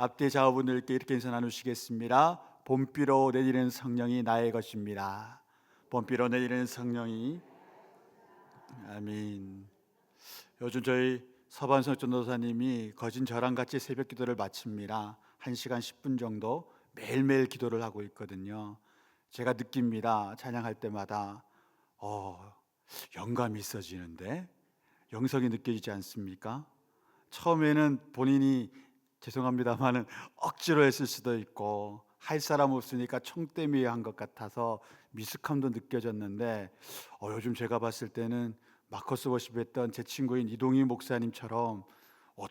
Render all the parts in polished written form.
앞뒤 좌우분들께 이렇게 인사 나누시겠습니다. 봄비로 내리는 성령이 나의 것입니다. 봄비로 내리는 성령이. 아멘. 요즘 저희 서반석 전도사님이 거진 저랑 같이 새벽 기도를 마칩니다. 1시간 10분 정도 매일매일 기도를 하고 있거든요. 제가 느낍니다. 찬양할 때마다 영감이 있어지는데, 영성이 느껴지지 않습니까? 처음에는 본인이 죄송합니다만은 억지로 했을 수도 있고 할 사람 없으니까 청대미에 한 것 같아서 미숙함도 느껴졌는데, 요즘 제가 봤을 때는 마커스 워십 했던 제 친구인 이동희 목사님처럼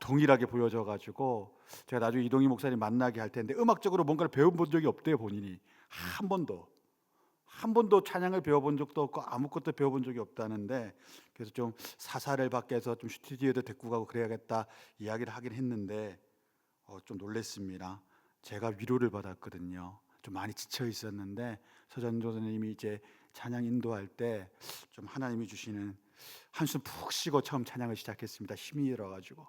동일하게 보여져 가지고 제가 나중에 이동희 목사님 만나게 할 텐데, 음악적으로 뭔가를 배워본 적이 없대요. 본인이 한 번도 찬양을 배워본 적도 없고 아무것도 배워본 적이 없다는데, 그래서 좀 사사를 밖에서 좀 스튜디오에도 데리고 가고 그래야겠다 이야기를 하긴 했는데 좀 놀랬습니다. 제가 위로를 받았거든요. 좀 많이 지쳐 있었는데 서전도사님이 이제 찬양 인도할 때 좀 하나님이 주시는 한숨 푹 쉬고 처음 찬양을 시작했습니다. 힘이 들어가지고.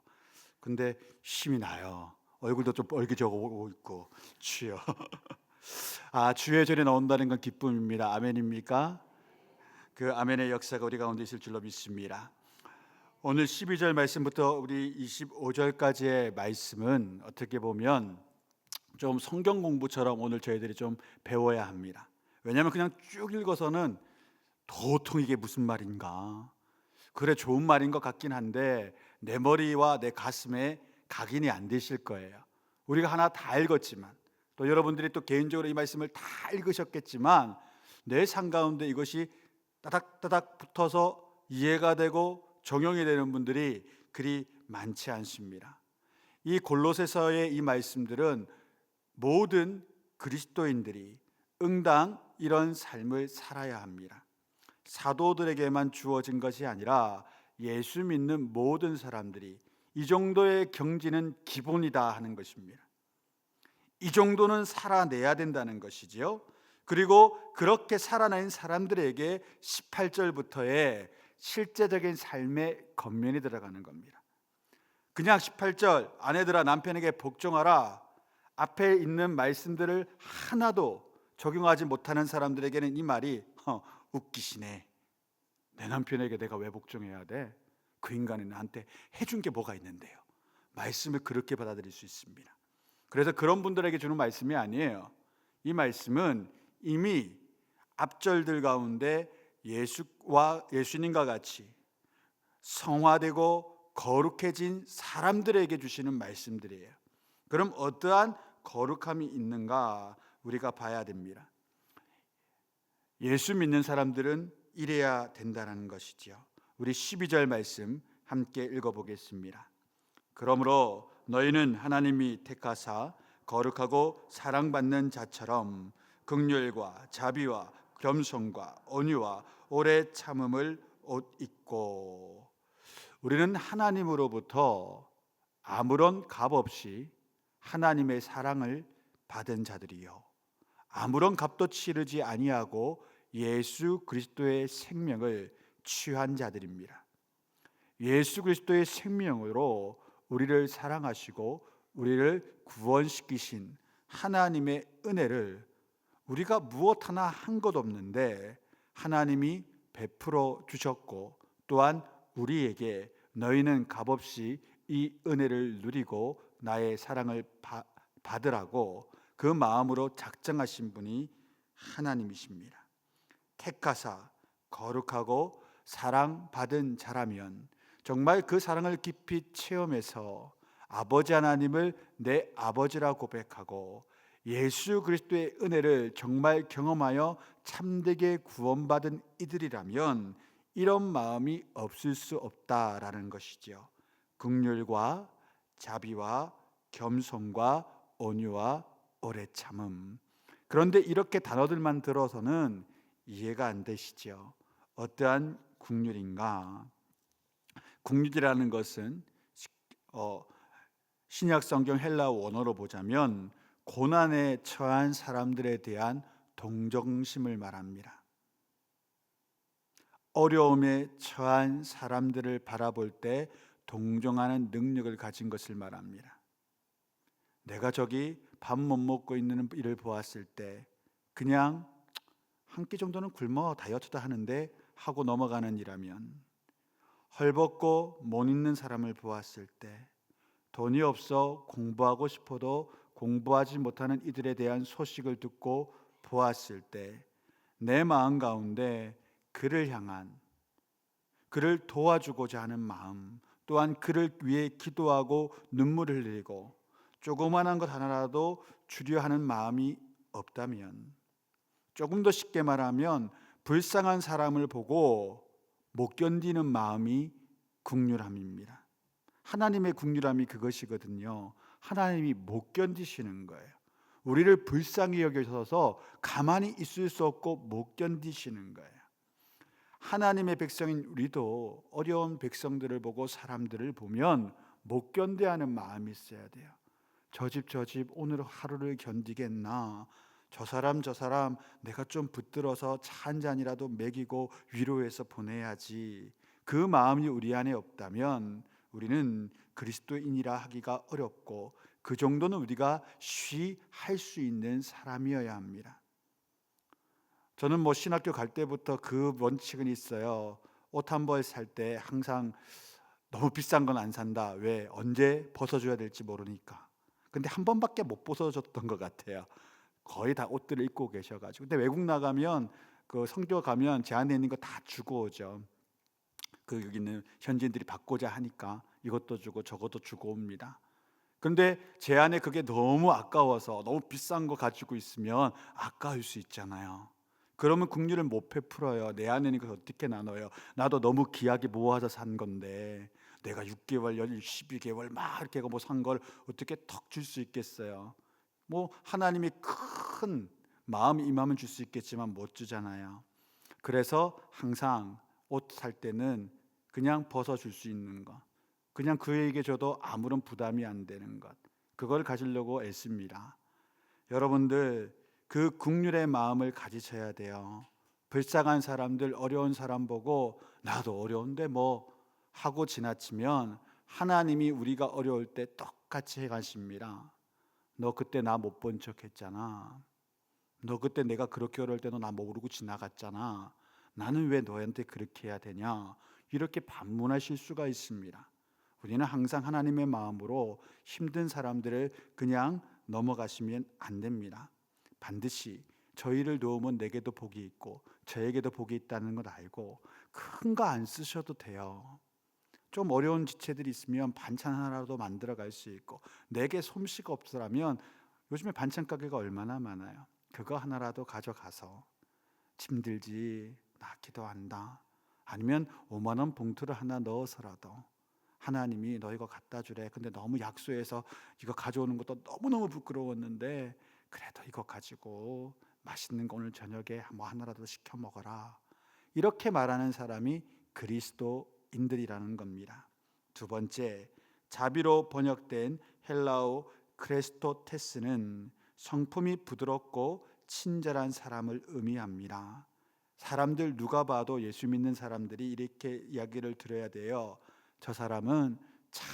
근데 힘이 나요. 얼굴도 좀 뻘개져 오고 있고. 주여. 주의 절에 나온다는 건 기쁨입니다. 아멘입니까? 그 아멘의 역사가 우리 가운데 있을 줄로 믿습니다. 오늘 12절 말씀부터 우리 25절까지의 말씀은 어떻게 보면 좀 성경 공부처럼 오늘 저희들이 좀 배워야 합니다. 왜냐하면 그냥 쭉 읽어서는 도통 이게 무슨 말인가, 그래 좋은 말인 것 같긴 한데 내 머리와 내 가슴에 각인이 안 되실 거예요. 우리가 하나 다 읽었지만, 또 여러분들이 또 개인적으로 이 말씀을 다 읽으셨겠지만, 내 삶 가운데 이것이 따닥따닥 붙어서 이해가 되고 적용이 되는 분들이 그리 많지 않습니다. 이 골로새서의 이 말씀들은 모든 그리스도인들이 응당 이런 삶을 살아야 합니다. 사도들에게만 주어진 것이 아니라 예수 믿는 모든 사람들이 이 정도의 경지는 기본이다 하는 것입니다. 이 정도는 살아내야 된다는 것이지요. 그리고 그렇게 살아낸 사람들에게 18절부터의 실제적인 삶의 겉면이 들어가는 겁니다. 그냥 18절 아내들아 남편에게 복종하라, 앞에 있는 말씀들을 하나도 적용하지 못하는 사람들에게는 이 말이 웃기시네. 내 남편에게 내가 왜 복종해야 돼? 그 인간은 나한테 해준 게 뭐가 있는데요. 말씀을 그렇게 받아들일 수 있습니다. 그래서 그런 분들에게 주는 말씀이 아니에요. 이 말씀은 이미 앞절들 가운데 예수님과 같이 성화되고 거룩해진 사람들에게 주시는 말씀들이에요. 그럼 어떠한 거룩함이 있는가 우리가 봐야 됩니다. 예수 믿는 사람들은 이래야 된다는 것이지요. 우리 12절 말씀 함께 읽어보겠습니다. 그러므로 너희는 하나님이 택하사 거룩하고 사랑받는 자처럼 긍휼과 자비와 겸손과 온유와 오래 참음을 옷 입고. 우리는 하나님으로부터 아무런 값 없이 하나님의 사랑을 받은 자들이요, 아무런 값도 치르지 아니하고 예수 그리스도의 생명을 취한 자들입니다. 예수 그리스도의 생명으로 우리를 사랑하시고 우리를 구원시키신 하나님의 은혜를 우리가 무엇 하나 한 것 없는데 하나님이 베풀어 주셨고, 또한 우리에게 너희는 값없이 이 은혜를 누리고 나의 사랑을 받으라고 그 마음으로 작정하신 분이 하나님이십니다. 택하사 거룩하고 사랑받은 자라면 정말 그 사랑을 깊이 체험해서 아버지 하나님을 내 아버지라 고백하고 예수 그리스도의 은혜를 정말 경험하여 참되게 구원받은 이들이라면 이런 마음이 없을 수 없다라는 것이지요. 긍휼과 자비와 겸손과 온유와 오래 참음. 그런데 이렇게 단어들만 들어서는 이해가 안 되시죠. 어떠한 긍휼인가? 긍휼이라는 것은 신약 성경 헬라 원어로 보자면 고난에 처한 사람들에 대한 동정심을 말합니다. 어려움에 처한 사람들을 바라볼 때 동정하는 능력을 가진 것을 말합니다. 내가 저기 밥 못 먹고 있는 이를 보았을 때 그냥 한 끼 정도는 굶어 다이어트도 하는데 하고 넘어가는 이라면, 헐벗고 못 있는 사람을 보았을 때 돈이 없어 공부하고 싶어도 공부하지 못하는 이들에 대한 소식을 듣고 보았을 때 내 마음 가운데 그를 향한, 그를 도와주고자 하는 마음, 또한 그를 위해 기도하고 눈물을 흘리고 조그만한 것 하나라도 주려 하는 마음이 없다면, 조금 더 쉽게 말하면 불쌍한 사람을 보고 못 견디는 마음이 국률함입니다. 하나님의 국률함이 그것이거든요. 하나님이 못 견디시는 거예요. 우리를 불쌍히 여기셔서 가만히 있을 수 없고 못 견디시는 거예요. 하나님의 백성인 우리도 어려운 백성들을 보고 사람들을 보면 못 견뎌하는 마음이 있어야 돼요. 저 집 오늘 하루를 견디겠나? 저 사람 내가 좀 붙들어서 차 한 잔이라도 먹이고 위로해서 보내야지. 그 마음이 우리 안에 없다면 우리는 그리스도인이라 하기가 어렵고, 그 정도는 우리가 할 수 있는 사람이어야 합니다. 저는 신학교 갈 때부터 그 원칙은 있어요. 옷 한 벌 살 때 항상 너무 비싼 건 안 산다. 왜? 언제 벗어줘야 될지 모르니까. 근데 한 번밖에 못 벗어줬던 것 같아요. 거의 다 옷들을 입고 계셔가지고. 근데 외국 나가면 그 성교 가면 제 안에 있는 거 다 주고 오죠. 그 여기 있는 현지인들이 받고자 하니까 이것도 주고 저것도 주고 옵니다. 근데 제 안에 그게 너무 아까워서 너무 비싼 거 가지고 있으면 아까울 수 있잖아요. 그러면 국률을 못 베풀어요. 내 안에 있는 걸 어떻게 나눠요? 나도 너무 귀하게 모아서 산 건데 내가 6개월, 12개월 막 이렇게 산 걸 어떻게 턱 줄 수 있겠어요? 하나님이 큰 마음이 임하면 줄 수 있겠지만 못 주잖아요. 그래서 항상 옷 살 때는 그냥 벗어줄 수 있는 것, 그냥 그에게 줘도 아무런 부담이 안 되는 것, 그걸 가지려고 애씁니다. 여러분들 그 국률의 마음을 가지셔야 돼요. 불쌍한 사람들, 어려운 사람 보고 나도 어려운데 하고 지나치면 하나님이 우리가 어려울 때 똑같이 해가십니다. 너 그때 나 못 본 척 했잖아. 너 그때 내가 그렇게 어려울 때도 나 모르고 지나갔잖아. 나는 왜 너한테 그렇게 해야 되냐? 이렇게 반문하실 수가 있습니다. 우리는 항상 하나님의 마음으로 힘든 사람들을 그냥 넘어가시면 안 됩니다. 반드시 저희를 도우면 내게도 복이 있고 저에게도 복이 있다는 걸 알고 큰 거 안 쓰셔도 돼요. 좀 어려운 지체들이 있으면 반찬 하나라도 만들어 갈 수 있고, 내게 솜씨가 없더라면 요즘에 반찬 가게가 얼마나 많아요. 그거 하나라도 가져가서 힘들지 나 기도한다, 아니면 5만 원 봉투를 하나 넣어서라도 하나님이 너 이거 갖다 주래. 근데 너무 약소해서 이거 가져오는 것도 너무너무 부끄러웠는데 그래도 이거 가지고 맛있는 거 오늘 저녁에 하나라도 시켜 먹어라. 이렇게 말하는 사람이 그리스도인들이라는 겁니다. 두 번째, 자비로 번역된 헬라어 크레스토테스는 성품이 부드럽고 친절한 사람을 의미합니다. 사람들 누가 봐도 예수 믿는 사람들이 이렇게 이야기를 들어야 돼요. 저 사람은 참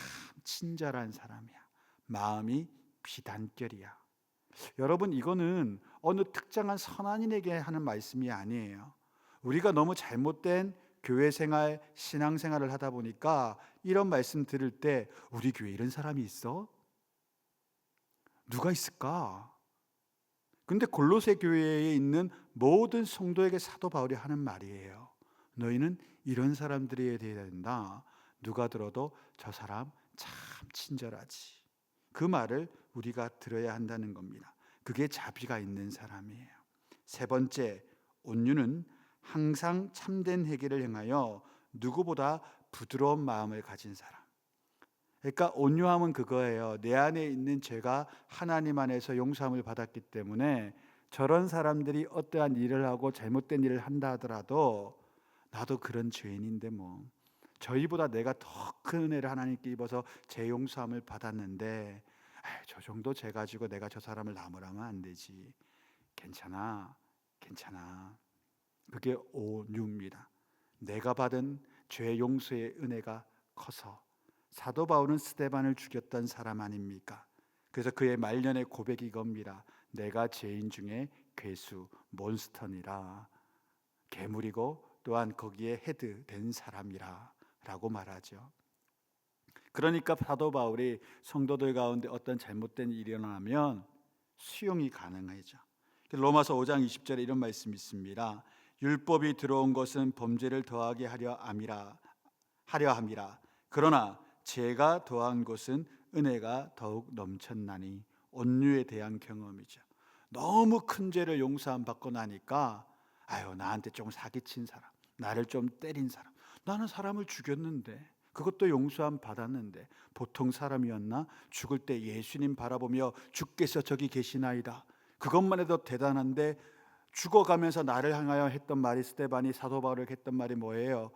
친절한 사람이야. 마음이 비단결이야. 여러분, 이거는 어느 특정한 선한인에게 하는 말씀이 아니에요. 우리가 너무 잘못된 교회 생활, 신앙 생활을 하다 보니까 이런 말씀 들을 때 우리 교회 이런 사람이 있어? 누가 있을까? 근데 골로새 교회에 있는 모든 성도에게 사도 바울이 하는 말이에요. 너희는 이런 사람들이 되어야 된다. 누가 들어도 저 사람 참 친절하지. 그 말을 우리가 들어야 한다는 겁니다. 그게 자비가 있는 사람이에요. 세 번째, 온유는 항상 참된 회개를 행하여 누구보다 부드러운 마음을 가진 사람. 그러니까 온유함은 그거예요. 내 안에 있는 죄가 하나님 안에서 용서함을 받았기 때문에 저런 사람들이 어떠한 일을 하고 잘못된 일을 한다 하더라도 나도 그런 죄인인데 저희보다 내가 더 큰 은혜를 하나님께 입어서 제 용서함을 받았는데 저 정도 죄 가지고 내가 저 사람을 나무라면 안 되지. 괜찮아. 그게 온유입니다. 내가 받은 죄 용서의 은혜가 커서. 사도 바울은 스데반을 죽였던 사람 아닙니까? 그래서 그의 말년의 고백이 이겁니다. 내가 죄인 중에 괴수 몬스터니라, 괴물이고 또한 거기에 헤드 된 사람이라 라고 말하죠. 그러니까 사도 바울이 성도들 가운데 어떤 잘못된 일이 일어나면 수용이 가능하죠. 로마서 5장 20절에 이런 말씀이 있습니다. 율법이 들어온 것은 범죄를 더하게 하려 함이라. 그러나 죄가 더한 것은 은혜가 더욱 넘쳤나니. 온유에 대한 경험이죠. 너무 큰 죄를 용서함 받고 나니까 나한테 좀 사기친 사람, 나를 좀 때린 사람, 나는 사람을 죽였는데 그것도 용서함 받았는데 보통 사람이었나? 죽을 때 예수님 바라보며 주께서 저기 계시나이다, 그것만 해도 대단한데 죽어가면서 나를 향하여 했던 말이, 스데반이 사도 바울에게 했던 말이 뭐예요?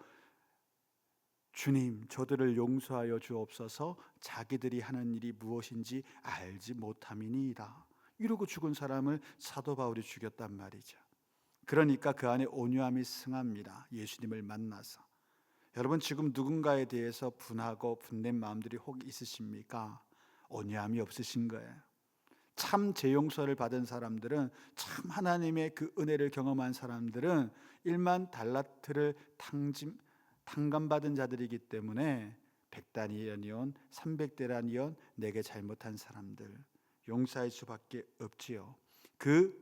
주님, 저들을 용서하여 주옵소서, 자기들이 하는 일이 무엇인지 알지 못함이니이다. 이러고 죽은 사람을 사도 바울이 죽였단 말이죠. 그러니까 그 안에 온유함이 승합니다. 예수님을 만나서. 여러분, 지금 누군가에 대해서 분하고 분낸 마음들이 혹 있으십니까? 온유함이 없으신 거예요. 참 재용서를 받은 사람들은, 참 하나님의 그 은혜를 경험한 사람들은 1만 달란트를 탕감받은 자들이기 때문에 100다니엘이온 300대라니온 내게 잘못한 사람들 용서할 수밖에 없지요. 그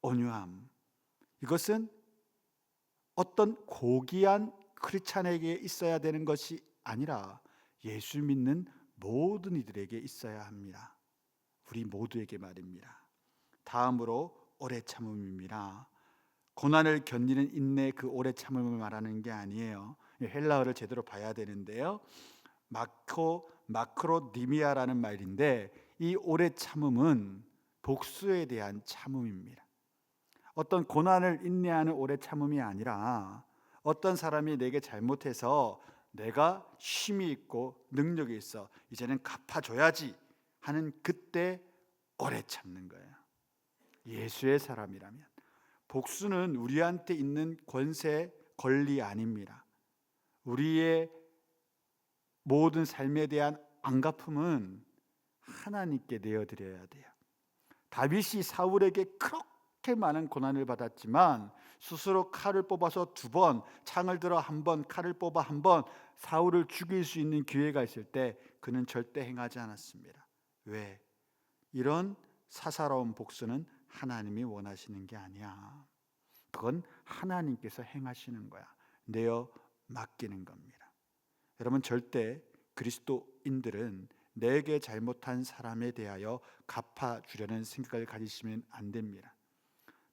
온유함, 이것은 어떤 고귀한 크리스찬에게 있어야 되는 것이 아니라 예수 믿는 모든 이들에게 있어야 합니다. 우리 모두에게 말입니다. 다음으로 오래 참음입니다. 고난을 견디는 인내, 그 오래 참음을 말하는 게 아니에요. 헬라어를 제대로 봐야 되는데요, 마크로디미아라는 말인데, 이 오래 참음은 복수에 대한 참음입니다. 어떤 고난을 인내하는 오래 참음이 아니라, 어떤 사람이 내게 잘못해서 내가 힘이 있고 능력이 있어 이제는 갚아줘야지 하는 그때 오래 참는 거예요. 예수의 사람이라면 복수는 우리한테 있는 권세, 권리 아닙니다. 우리의 모든 삶에 대한 안갚음은 하나님께 내어드려야 돼요. 다윗이 사울에게 그렇게 많은 고난을 받았지만 스스로 칼을 뽑아서 2번, 창을 들어 1번, 칼을 뽑아 1번 사울을 죽일 수 있는 기회가 있을 때 그는 절대 행하지 않았습니다. 왜? 이런 사사로운 복수는 하나님이 원하시는 게 아니야. 그건 하나님께서 행하시는 거야. 내어 맡기는 겁니다. 여러분, 절대 그리스도인들은 내게 잘못한 사람에 대하여 갚아주려는 생각을 가지시면 안 됩니다.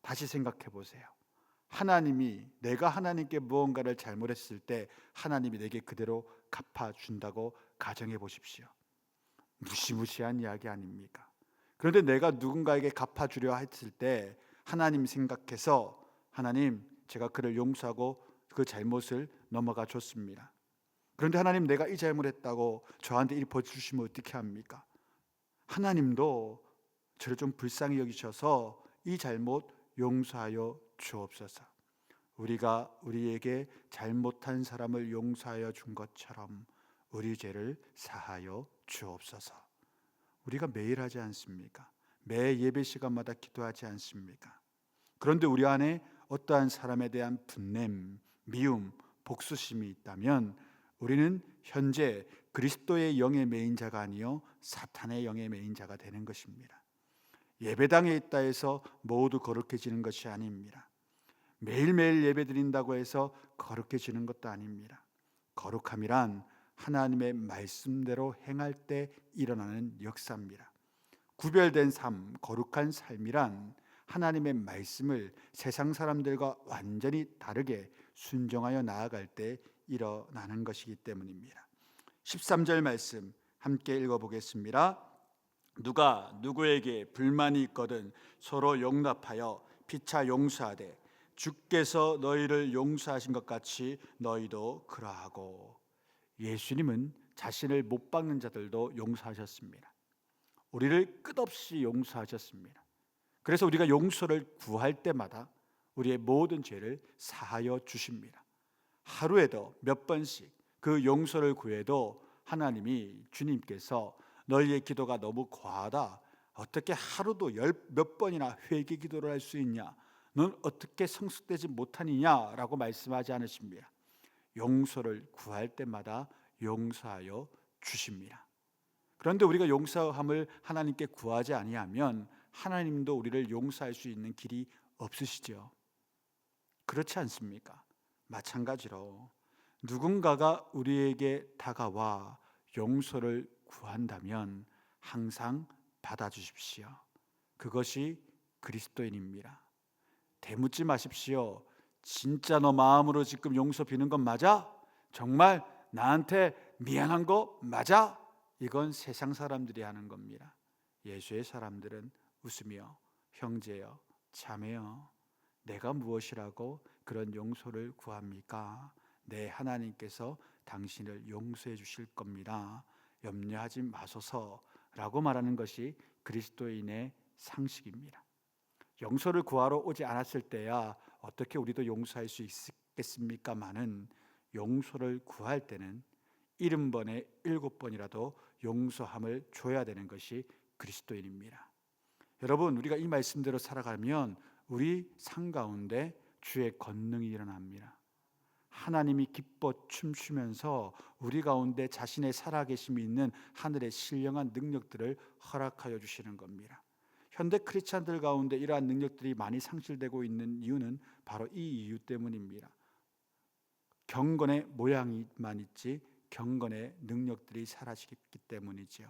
다시 생각해 보세요. 하나님이, 내가 하나님께 무언가를 잘못했을 때 하나님이 내게 그대로 갚아준다고 가정해 보십시오. 무시무시한 이야기 아닙니까? 그런데 내가 누군가에게 갚아주려 했을 때 하나님 생각해서, 하나님, 제가 그를 용서하고 그 잘못을 넘어가 줬습니다. 그런데 하나님, 내가 이 잘못했다고 저한테 이 벌 주시면 어떻게 합니까? 하나님도 저를 좀 불쌍히 여기셔서 이 잘못 용서하여 주옵소서. 우리가 우리에게 잘못한 사람을 용서하여 준 것처럼 우리 죄를 사하여 주옵소서. 우리가 매일 하지 않습니까? 매 예배 시간마다 기도하지 않습니까? 그런데 우리 안에 어떠한 사람에 대한 분냄, 미움, 복수심이 있다면 우리는 현재 그리스도의 영의 매인 자가 아니요 사탄의 영의 매인 자가 되는 것입니다. 예배당에 있다 해서 모두 거룩해지는 것이 아닙니다. 매일매일 예배 드린다고 해서 거룩해지는 것도 아닙니다. 거룩함이란 하나님의 말씀대로 행할 때 일어나는 역사입니다. 구별된 삶, 거룩한 삶이란 하나님의 말씀을 세상 사람들과 완전히 다르게 순종하여 나아갈 때 일어나는 것이기 때문입니다. 13절 말씀 함께 읽어보겠습니다. 누가 누구에게 불만이 있거든 서로 용납하여 피차 용서하되 주께서 너희를 용서하신 것 같이 너희도 그러하고. 예수님은 자신을 못 박는 자들도 용서하셨습니다. 우리를 끝없이 용서하셨습니다. 그래서 우리가 용서를 구할 때마다 우리의 모든 죄를 사하여 주십니다. 하루에도 몇 번씩 그 용서를 구해도 하나님이, 주님께서 너희의 기도가 너무 과하다. 어떻게 하루도 몇 번이나 회개 기도를 할 수 있냐? 넌 어떻게 성숙되지 못하느냐라고 말씀하지 않으십니다. 용서를 구할 때마다 용서하여 주십니다. 그런데 우리가 용서함을 하나님께 구하지 아니하면 하나님도 우리를 용서할 수 있는 길이 없으시죠. 그렇지 않습니까? 마찬가지로 누군가가 우리에게 다가와 용서를 구한다면 항상 받아주십시오. 그것이 그리스도인입니다. 대묻지 마십시오. 진짜 너 마음으로 지금 용서 비는 건 맞아? 정말 나한테 미안한 거 맞아? 이건 세상 사람들이 하는 겁니다. 예수의 사람들은 웃으며 형제여, 자매여, 내가 무엇이라고 그런 용서를 구합니까? 내 하나님께서 당신을 용서해 주실 겁니다. 염려하지 마소서라고 말하는 것이 그리스도인의 상식입니다. 용서를 구하러 오지 않았을 때야 어떻게 우리도 용서할 수 있겠습니까마는 용서를 구할 때는 70번에 7번이라도 용서함을 줘야 되는 것이 그리스도인입니다. 여러분, 우리가 이 말씀대로 살아가면 우리 삶 가운데 주의 권능이 일어납니다. 하나님이 기뻐 춤추면서 우리 가운데 자신의 살아계심이 있는 하늘의 신령한 능력들을 허락하여 주시는 겁니다. 현대 크리스찬들 가운데 이러한 능력들이 많이 상실되고 있는 이유는 바로 이 이유 때문입니다. 경건의 모양이만 있지 경건의 능력들이 사라지기 때문이지요.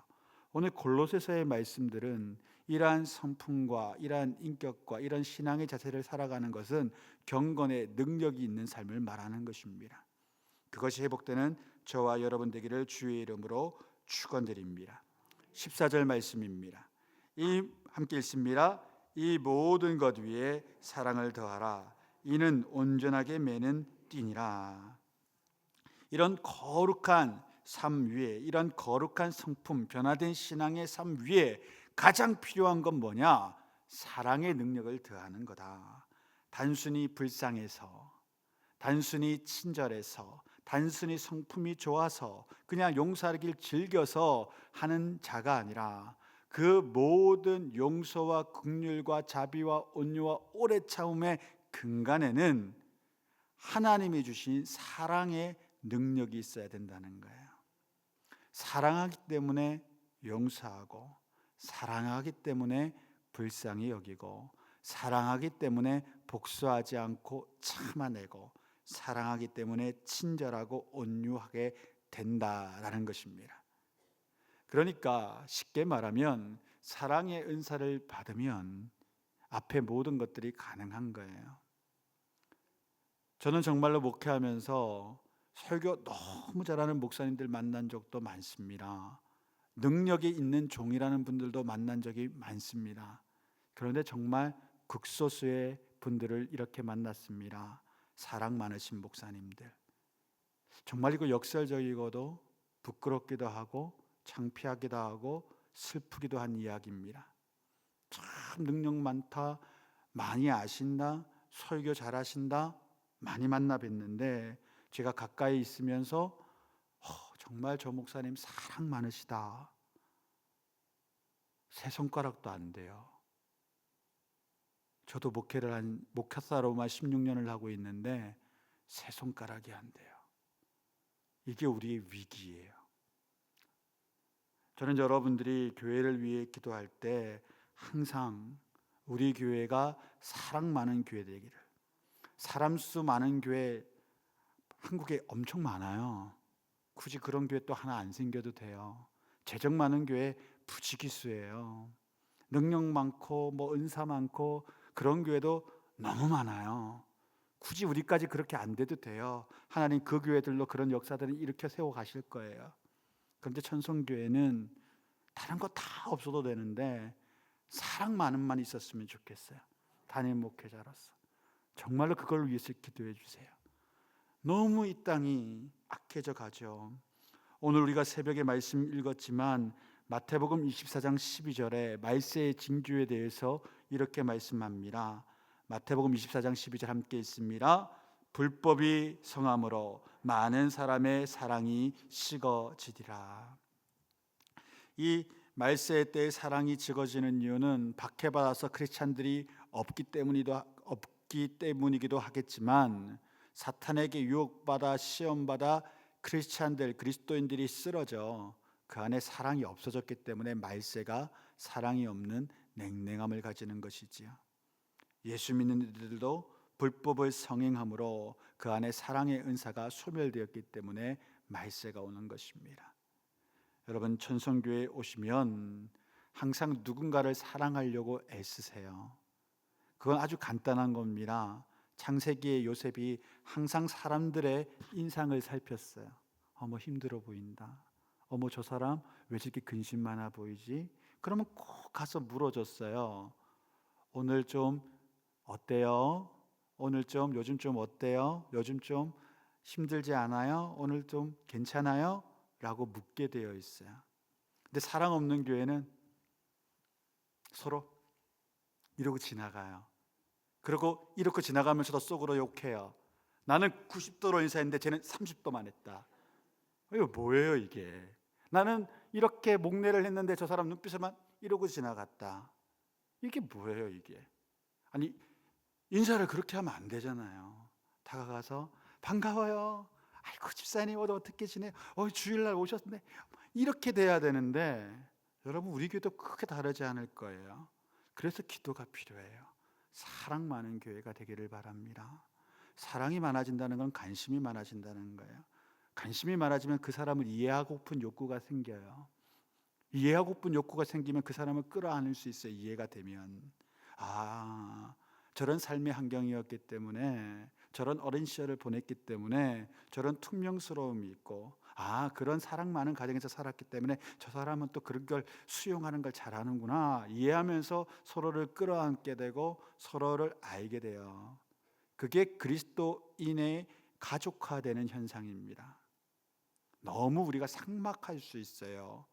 오늘 골로새서의 말씀들은 이러한 성품과 이러한 인격과 이런 신앙의 자세를 살아가는 것은 경건의 능력이 있는 삶을 말하는 것입니다. 그것이 회복되는 저와 여러분 되기를 주의 이름으로 축원드립니다. 14절 말씀입니다. 함께 읽습니다. 이 모든 것 위에 사랑을 더하라. 이는 온전하게 매는 띠니라. 이런 거룩한 삶 위에, 이런 거룩한 성품, 변화된 신앙의 삶 위에 가장 필요한 건 뭐냐? 사랑의 능력을 더하는 거다. 단순히 불쌍해서, 단순히 친절해서, 단순히 성품이 좋아서, 그냥 용서하기를 즐겨서 하는 자가 아니라 그 모든 용서와 긍휼과 자비와 온유와 오래 참음의 근간에는 하나님이 주신 사랑의 능력이 있어야 된다는 거예요. 사랑하기 때문에 용서하고, 사랑하기 때문에 불쌍히 여기고, 사랑하기 때문에 복수하지 않고 참아내고, 사랑하기 때문에 친절하고 온유하게 된다라는 것입니다. 그러니까 쉽게 말하면 사랑의 은사를 받으면 앞에 모든 것들이 가능한 거예요. 저는 정말로 목회하면서 설교 너무 잘하는 목사님들 만난 적도 많습니다. 능력이 있는 종이라는 분들도 만난 적이 많습니다. 그런데 정말 극소수의 분들을 이렇게 만났습니다. 사랑 많으신 목사님들. 정말 이거 역설적이고도 부끄럽기도 하고 창피하기도 하고 슬프기도 한 이야기입니다. 참 능력 많다, 많이 아신다, 설교 잘하신다, 많이 만나 뵀는데 제가 가까이 있으면서 정말 저 목사님 사랑 많으시다. 세 손가락도 안 돼요. 저도 목회사로만 16년을 하고 있는데 세 손가락이 안 돼요. 이게 우리의 위기예요. 저는 여러분들이 교회를 위해 기도할 때 항상 우리 교회가 사랑 많은 교회 되기를. 사람 수 많은 교회 한국에 엄청 많아요. 굳이 그런 교회 또 하나 안 생겨도 돼요. 재정 많은 교회 부지기수예요. 능력 많고 은사 많고 그런 교회도 너무 많아요. 굳이 우리까지 그렇게 안 돼도 돼요. 하나님 그 교회들로 그런 역사들을 일으켜 세워 가실 거예요. 그런데 천성교회는 다른 거 다 없어도 되는데 사랑 많음만 있었으면 좋겠어요. 담임 목회자로서 정말로 그걸 위해서 기도해 주세요. 너무 이 땅이 악해져 가죠. 오늘 우리가 새벽에 말씀 읽었지만 마태복음 24장 12절에 말세의 징조에 대해서 이렇게 말씀합니다. 마태복음 24장 12절 함께 있습니다. 불법이 성함으로 많은 사람의 사랑이 식어지리라. 이 말세의 때의 사랑이 적어지는 이유는 박해받아서 크리스찬들이 없기 때문이기도 하겠지만, 사탄에게 유혹받아 시험받아 크리스찬들, 그리스도인들이 쓰러져 그 안에 사랑이 없어졌기 때문에 말세가 사랑이 없는 냉랭함을 가지는 것이지요. 예수 믿는 이들도 불법을 성행함으로 그 안에 사랑의 은사가 소멸되었기 때문에 말세가 오는 것입니다. 여러분, 천성교회에 오시면 항상 누군가를 사랑하려고 애쓰세요. 그건 아주 간단한 겁니다. 창세기의 요셉이 항상 사람들의 인상을 살폈어요. 어머, 힘들어 보인다. 어머, 저 사람 왜 저렇게 근심 많아 보이지? 그러면 꼭 가서 물어줬어요. 오늘 좀 어때요? 오늘 좀 요즘 좀 어때요? 요즘 좀 힘들지 않아요? 오늘 좀 괜찮아요? 라고 묻게 되어 있어요. 근데 사랑 없는 교회는 서로 이러고 지나가요. 그리고 이렇게 지나가면서도 속으로 욕해요. 나는 90도로 인사했는데 쟤는 30도만 했다. 이거 뭐예요 이게? 나는 이렇게 목례를 했는데 저 사람 눈빛에만 이러고 지나갔다. 이게 뭐예요 이게? 아니, 인사를 그렇게 하면 안 되잖아요. 다가가서 반가워요. 아이고 집사님 어떻게 지내요? 주일날 오셨네. 이렇게 돼야 되는데, 여러분 우리 교회도 크게 다르지 않을 거예요. 그래서 기도가 필요해요. 사랑 많은 교회가 되기를 바랍니다. 사랑이 많아진다는 건 관심이 많아진다는 거예요. 관심이 많아지면 그 사람을 이해하고픈 욕구가 생겨요. 이해하고픈 욕구가 생기면 그 사람을 끌어안을 수 있어요. 이해가 되면. 저런 삶의 환경이었기 때문에, 저런 어린 시절을 보냈기 때문에 저런 퉁명스러움이 있고, 그런 사랑 많은 가정에서 살았기 때문에 저 사람은 또 그런 걸 수용하는 걸 잘하는구나. 이해하면서 서로를 끌어안게 되고 서로를 알게 돼요. 그게 그리스도인의 가족화되는 현상입니다. 너무 우리가 삭막할 수 있어요.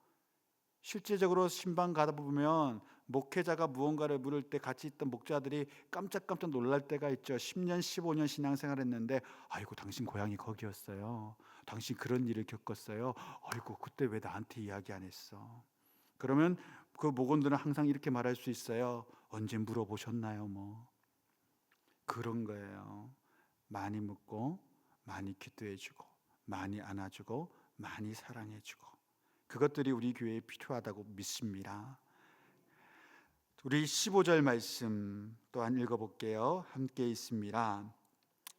실제적으로 신방 가다 보면 목회자가 무언가를 물을 때 같이 있던 목자들이 깜짝깜짝 놀랄 때가 있죠. 10년 15년 신앙생활 했는데, 아이고 당신 고향이 거기였어요. 당신 그런 일을 겪었어요. 아이고 그때 왜 나한테 이야기 안 했어? 그러면 그 목원들은 항상 이렇게 말할 수 있어요. 언제 물어보셨나요? 뭐 그런 거예요. 많이 묻고 많이 기도해주고 많이 안아주고 많이 사랑해주고, 그것들이 우리 교회에 필요하다고 믿습니다. 우리 15절 말씀 또한 읽어볼게요. 함께 있습니다.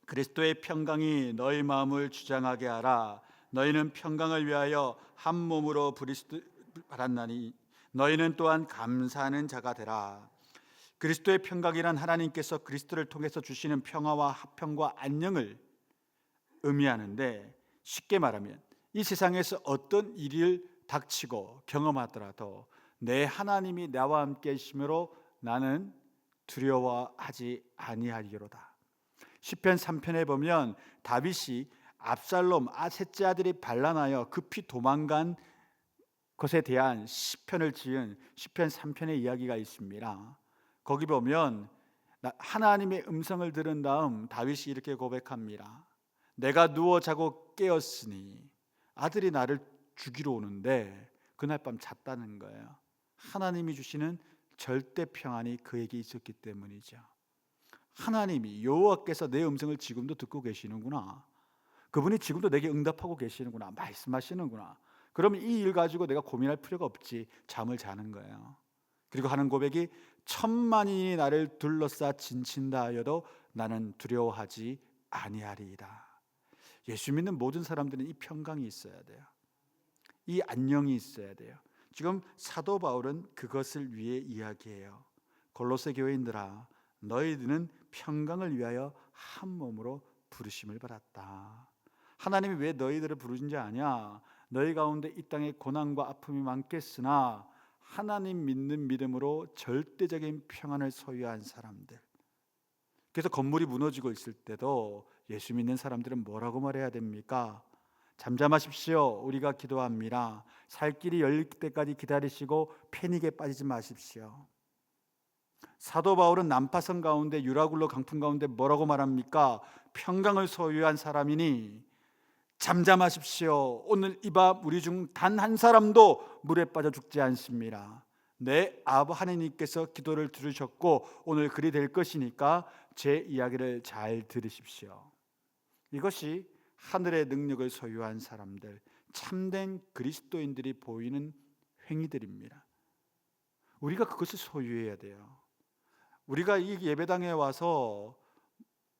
그리스도의 평강이 너희 마음을 주장하게 하라. 너희는 평강을 위하여 한 몸으로 받았나니 너희는 또한 감사하는 자가 되라. 그리스도의 평강이란 하나님께서 그리스도를 통해서 주시는 평화와 화평과 안녕을 의미하는데, 쉽게 말하면 이 세상에서 어떤 일을 닥치고 경험하더라도 내 하나님이 나와 함께 계심으로 나는 두려워하지 아니하리로다. 시편 3편에 보면 다윗이 압살롬 셋째 아들이 반란하여 급히 도망간 것에 대한 시편을 지은 시편 3편의 이야기가 있습니다. 거기 보면 하나님의 음성을 들은 다음 다윗이 이렇게 고백합니다. 내가 누워 자고 깨었으니 아들이 나를 죽이러 오는데 그날 밤 잤다는 거예요. 하나님이 주시는 절대 평안이 그에게 있었기 때문이죠. 하나님이, 여호와께서 내 음성을 지금도 듣고 계시는구나. 그분이 지금도 내게 응답하고 계시는구나. 말씀하시는구나. 그러면 이 일 가지고 내가 고민할 필요가 없지. 잠을 자는 거예요. 그리고 하는 고백이 천만인이 나를 둘러싸 진친다 하여도 나는 두려워하지 아니하리이다. 예수 믿는 모든 사람들은 이 평강이 있어야 돼요. 이 안녕이 있어야 돼요. 지금 사도 바울은 그것을 위해 이야기해요. 골로새 교회인들아, 너희들은 평강을 위하여 한 몸으로 부르심을 받았다. 하나님이 왜 너희들을 부르신지 아냐? 너희 가운데 이 땅에 고난과 아픔이 많겠으나 하나님 믿는 믿음으로 절대적인 평안을 소유한 사람들. 그래서 건물이 무너지고 있을 때도 예수 믿는 사람들은 뭐라고 말해야 됩니까? 잠잠하십시오. 우리가 기도합니다. 살 길이 열릴 때까지 기다리시고 패닉에 빠지지 마십시오. 사도 바울은 난파선 가운데 유라굴로 강풍 가운데 뭐라고 말합니까? 평강을 소유한 사람이니 잠잠하십시오. 오늘 이 밤 우리 중 단 한 사람도 물에 빠져 죽지 않습니다. 내 아버 하나님께서 기도를 들으셨고 오늘 그리 될 것이니까 제 이야기를 잘 들으십시오. 이것이 하늘의 능력을 소유한 사람들, 참된 그리스도인들이 보이는 행위들입니다. 우리가 그것을 소유해야 돼요. 우리가 이 예배당에 와서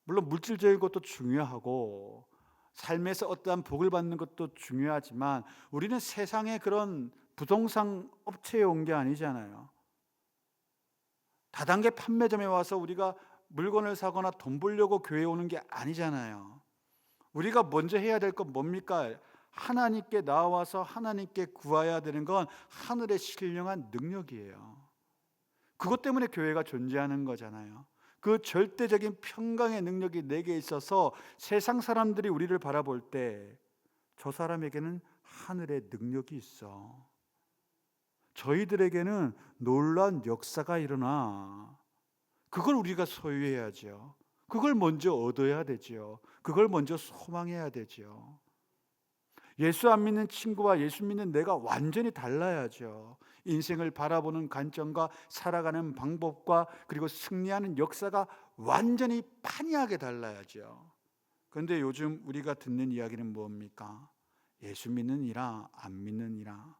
물론 물질적인 것도 중요하고 삶에서 어떠한 복을 받는 것도 중요하지만 우리는 세상의 그런 부동산 업체에 온 게 아니잖아요. 다단계 판매점에 와서 우리가 물건을 사거나 돈 벌려고 교회에 오는 게 아니잖아요. 우리가 먼저 해야 될 건 뭡니까? 하나님께 나와서 하나님께 구해야 되는 건 하늘의 신령한 능력이에요. 그것 때문에 교회가 존재하는 거잖아요. 그 절대적인 평강의 능력이 내게 있어서 세상 사람들이 우리를 바라볼 때 저 사람에게는 하늘의 능력이 있어. 저희들에게는 놀라운 역사가 일어나. 그걸 우리가 소유해야죠. 그걸 먼저 얻어야 되죠. 그걸 먼저 소망해야 되죠. 예수 안 믿는 친구와 예수 믿는 내가 완전히 달라야죠. 인생을 바라보는 관점과 살아가는 방법과 그리고 승리하는 역사가 완전히 판이하게 달라야죠. 그런데 요즘 우리가 듣는 이야기는 뭡니까? 예수 믿느니라 안 믿느니라.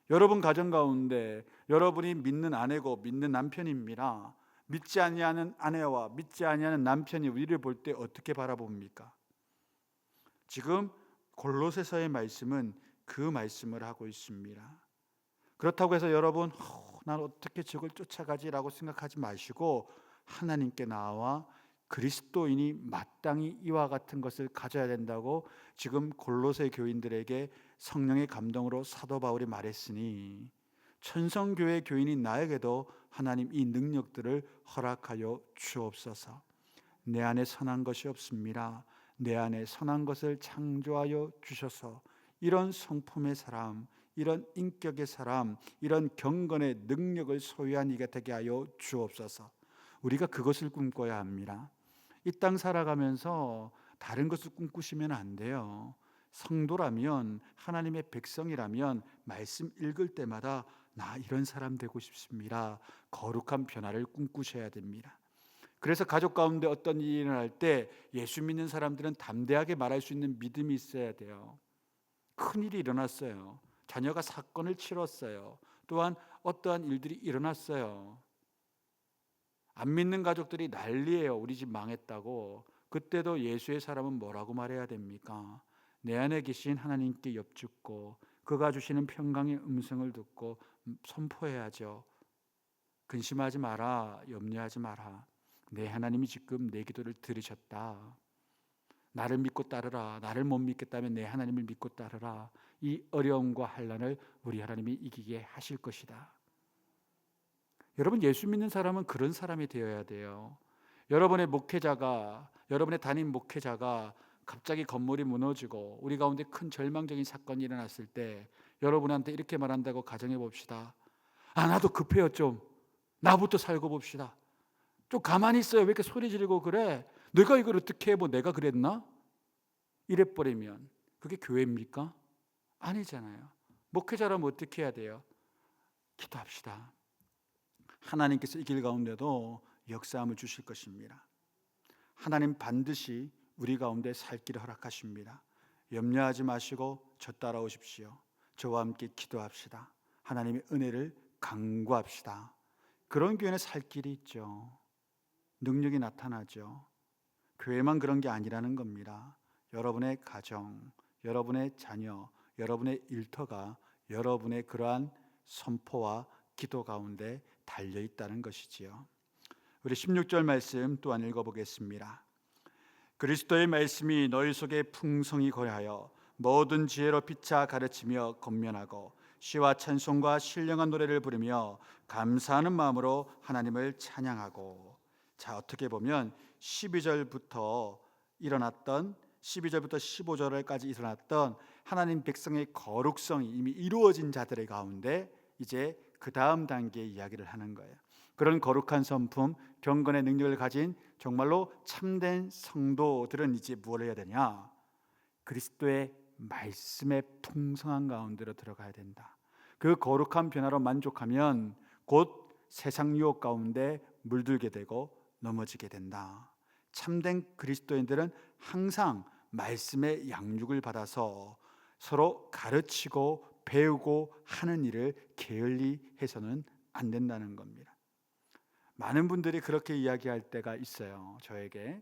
여러분 가정 가운데 여러분이 믿는 아내고 믿는 남편입니다. 믿지 아니하는 아내와 믿지 아니하는 남편이 우리를 볼 때 어떻게 바라봅니까? 지금 골로새서의 말씀은 그 말씀을 하고 있습니다. 그렇다고 해서 여러분 난 어떻게 저걸 쫓아가지라고 생각하지 마시고 하나님께 나와 그리스도인이 마땅히 이와 같은 것을 가져야 된다고 지금 골로새 교인들에게 성령의 감동으로 사도 바울이 말했으니 천성교회 교인인 나에게도 하나님 이 능력들을 허락하여 주옵소서. 내 안에 선한 것이 없습니다. 내 안에 선한 것을 창조하여 주셔서 이런 성품의 사람, 이런 인격의 사람, 이런 경건의 능력을 소유한 이가 되게 하여 주옵소서. 우리가 그것을 꿈꿔야 합니다. 이 땅 살아가면서 다른 것을 꿈꾸시면 안 돼요. 성도라면, 하나님의 백성이라면 말씀 읽을 때마다 나 이런 사람 되고 싶습니다. 거룩한 변화를 꿈꾸셔야 됩니다. 그래서 가족 가운데 어떤 일이 일어날 때 예수 믿는 사람들은 담대하게 말할 수 있는 믿음이 있어야 돼요. 큰일이 일어났어요. 자녀가 사건을 치렀어요. 또한 어떠한 일들이 일어났어요. 안 믿는 가족들이 난리예요. 우리 집 망했다고. 그때도 예수의 사람은 뭐라고 말해야 됩니까? 내 안에 계신 하나님께 엽죽고 그가 주시는 평강의 음성을 듣고 선포해야죠. 근심하지 마라. 염려하지 마라. 내 하나님이 지금 내 기도를 들으셨다. 나를 믿고 따르라. 나를 못 믿겠다면 내 하나님을 믿고 따르라. 이 어려움과 환난을 우리 하나님이 이기게 하실 것이다. 여러분 예수 믿는 사람은 그런 사람이 되어야 돼요. 여러분의 목회자가 여러분의 담임 목회자가 갑자기 건물이 무너지고 우리 가운데 큰 절망적인 사건이 일어났을 때 여러분한테 이렇게 말한다고 가정해 봅시다. 나도 급해요 좀. 나부터 살고 봅시다. 좀 가만히 있어요. 왜 이렇게 소리 지르고 그래? 내가 이걸 어떻게 해? 뭐 내가 그랬나? 이래버리면 그게 교회입니까? 아니잖아요. 목회자라면 어떻게 해야 돼요? 기도합시다. 하나님께서 이 길 가운데도 역사함을 주실 것입니다. 하나님 반드시 우리 가운데 살 길을 허락하십니다. 염려하지 마시고 저 따라오십시오. 저와 함께 기도합시다. 하나님의 은혜를 간구합시다. 그런 교회는 살 길이 있죠. 능력이 나타나죠. 교회만 그런 게 아니라는 겁니다. 여러분의 가정, 여러분의 자녀, 여러분의 일터가 여러분의 그러한 선포와 기도 가운데 달려 있다는 것이지요. 우리 16절 말씀 또한 읽어보겠습니다. 그리스도의 말씀이 너희 속에 풍성히 거하여 모든 지혜로 피차 가르치며 권면하고 시와 찬송과 신령한 노래를 부르며 감사하는 마음으로 하나님을 찬양하고. 자, 어떻게 보면 12절부터 15절까지 일어났던 하나님 백성의 거룩성이 이미 이루어진 자들의 가운데 이제 그 다음 단계의 이야기를 하는 거예요. 그런 거룩한 성품, 경건의 능력을 가진 정말로 참된 성도들은 이제 무엇을 해야 되냐? 그리스도의 말씀의 풍성한 가운데로 들어가야 된다. 그 거룩한 변화로 만족하면 곧 세상 유혹 가운데 물들게 되고 넘어지게 된다. 참된 그리스도인들은 항상 말씀의 양육을 받아서 서로 가르치고 배우고 하는 일을 게을리 해서는 안 된다는 겁니다. 많은 분들이 그렇게 이야기할 때가 있어요. 저에게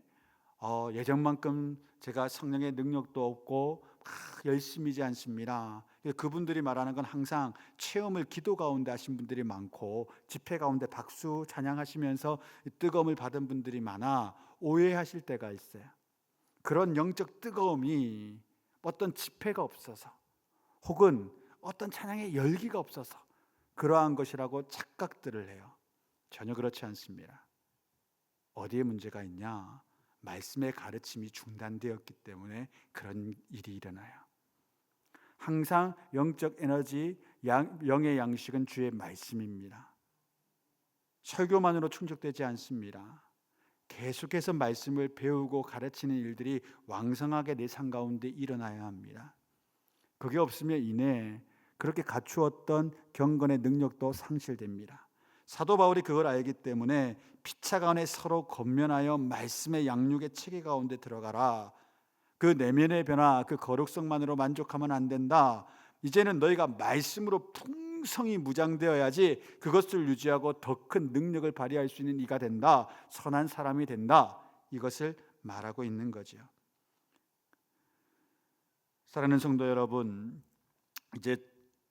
예전만큼 제가 성령의 능력도 없고 막 열심이지 않습니다. 그분들이 말하는 건 항상 체험을 기도 가운데 하신 분들이 많고 집회 가운데 박수 찬양하시면서 뜨거움을 받은 분들이 많아 오해하실 때가 있어요. 그런 영적 뜨거움이 어떤 집회가 없어서 혹은 어떤 찬양의 열기가 없어서 그러한 것이라고 착각들을 해요. 전혀 그렇지 않습니다. 어디에 문제가 있냐? 말씀의 가르침이 중단되었기 때문에 그런 일이 일어나요. 항상 영적 에너지, 영의 양식은 주의 말씀입니다. 설교만으로 충족되지 않습니다. 계속해서 말씀을 배우고 가르치는 일들이 왕성하게 내 삶 가운데 일어나야 합니다. 그게 없으면 이내 그렇게 갖추었던 경건의 능력도 상실됩니다. 사도 바울이 그걸 알기 때문에 피차간에 서로 권면하여 말씀의 양육의 체계 가운데 들어가라. 그 내면의 변화, 그 거룩성만으로 만족하면 안 된다. 이제는 너희가 말씀으로 풍성히 무장되어야지 그것을 유지하고 더 큰 능력을 발휘할 수 있는 이가 된다. 선한 사람이 된다. 이것을 말하고 있는 거죠. 사랑하는 성도 여러분, 이제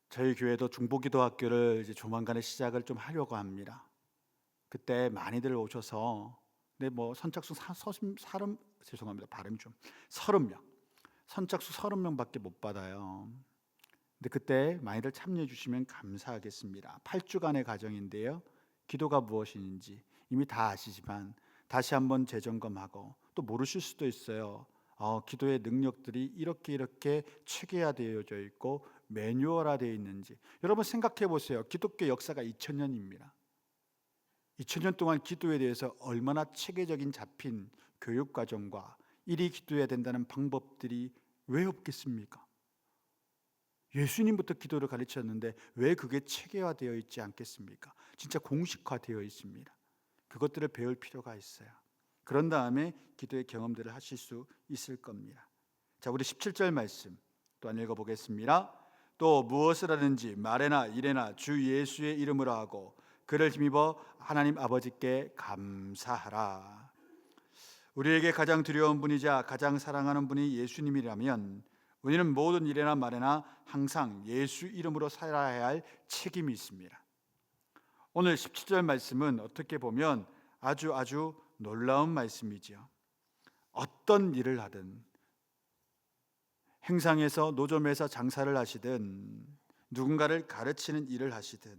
저희 교회도 중보기도학교를 이제 조만간에 시작을 좀 하려고 합니다. 그때 많이들 오셔서, 근데 뭐 선착순 30명, 선착순 30명밖에 못 받아요. 근데 그때 많이들 참여해 주시면 감사하겠습니다. 8주간의 과정인데요. 기도가 무엇인지 이미 다 아시지만 다시 한번 재점검하고, 또 모르실 수도 있어요. 기도의 능력들이 이렇게 체계화되어져 있고 매뉴얼화되어 있는지. 여러분 생각해 보세요. 기독교 역사가 2000년입니다. 2000년 동안 기도에 대해서 얼마나 체계적인 잡힌 교육과정과 이리 기도해야 된다는 방법들이 왜 없겠습니까? 예수님부터 기도를 가르쳤는데 왜 그게 체계화되어 있지 않겠습니까? 진짜 공식화되어 있습니다. 그것들을 배울 필요가 있어요. 그런 다음에 기도의 경험들을 하실 수 있을 겁니다. 자, 우리 17절 말씀 또한 읽어보겠습니다. 또 무엇을 하든지 말에나 일에나 주 예수의 이름으로 하고 그를 힘입어 하나님 아버지께 감사하라. 우리에게 가장 두려운 분이자 가장 사랑하는 분이 예수님이라면 우리는 모든 일에나 말에나 항상 예수 이름으로 살아야 할 책임이 있습니다. 오늘 17절 말씀은 어떻게 보면 아주 놀라운 말씀이죠. 어떤 일을 하든, 행상에서 노점에서 장사를 하시든, 누군가를 가르치는 일을 하시든,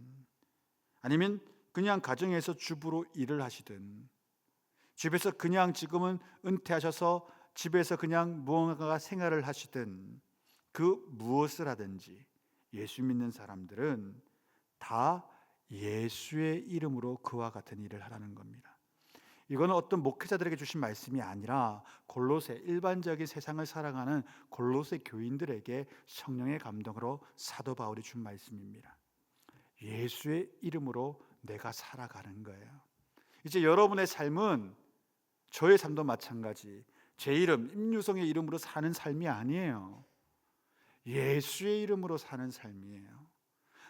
아니면 그냥 가정에서 주부로 일을 하시든, 집에서 그냥 지금은 은퇴하셔서 집에서 그냥 무언가 생활을 하시든, 그 무엇을 하든지 예수 믿는 사람들은 다 예수의 이름으로 그와 같은 일을 하라는 겁니다. 이거는 어떤 목회자들에게 주신 말씀이 아니라 골로새, 일반적인 세상을 살아가는 골로새 교인들에게 성령의 감동으로 사도 바울이 준 말씀입니다. 예수의 이름으로 내가 살아가는 거예요. 이제 여러분의 삶은, 저의 삶도 마찬가지, 제 이름, 임유성의 이름으로 사는 삶이 아니에요. 예수의 이름으로 사는 삶이에요.